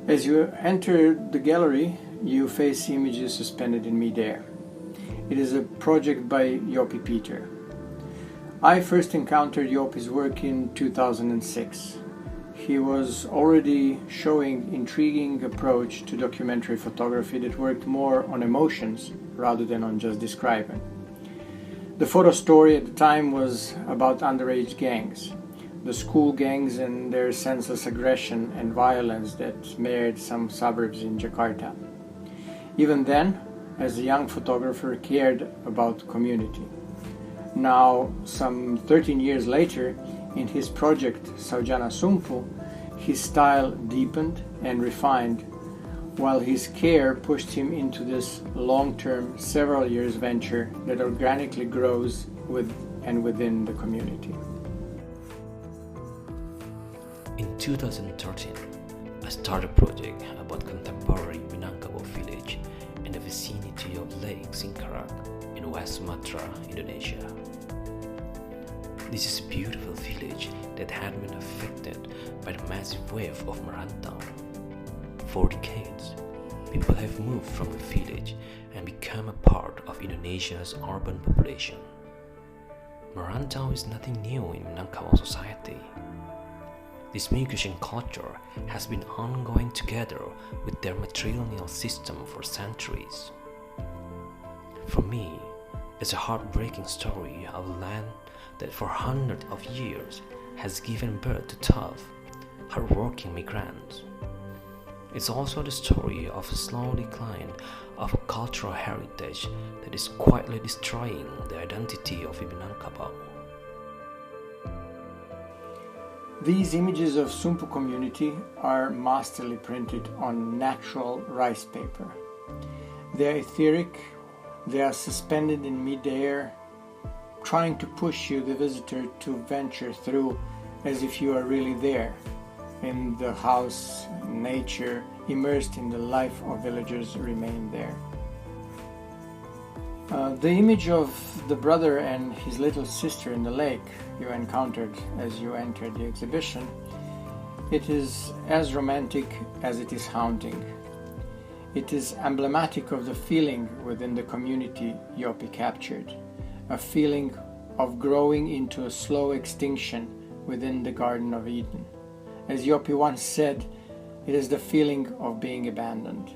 As you enter the gallery, you face images suspended in mid-air. It is a project by Jopi Peter. I first encountered Jopi's work in 2006. He was already showing intriguing approach to documentary photography that worked more on emotions rather than on just describing. The photo story at the time was about underage gangs, the school gangs and their senseless aggression and violence that marred some suburbs in Jakarta. Even then, as a young photographer, cared about community. Now, some 13 years later, in his project Saujana Sumpu, his style deepened and refined, while his care pushed him into this long-term, several years venture that organically grows with and within the community. In 2013, I started a project about contemporary Minangkabau village in the vicinity of Lake Singkarak in West Sumatra, Indonesia. This is a beautiful village that had been affected by the massive wave of merantau. For decades, people have moved from the village and become a part of Indonesia's urban population. Merantau is nothing new in Minangkabau society. This migration culture has been ongoing together with their matrilineal system for centuries. For me, it's a heartbreaking story of a land that for hundreds of years has given birth to tough, hardworking migrants. It's also the story of a slow decline of a cultural heritage that is quietly destroying the identity of Minangkabau. These images of Sumpu community are masterly printed on natural rice paper. They are etheric, they are suspended in mid-air, trying to push you, the visitor, to venture through as if you are really there, in the house, nature, immersed in the life of villagers remain there. The image of the brother and his little sister in the lake you encountered as you entered the exhibition, it is as romantic as it is haunting. It is emblematic of the feeling within the community Jopi captured, a feeling of growing into a slow extinction within the Garden of Eden. As Jopi once said, it is the feeling of being abandoned.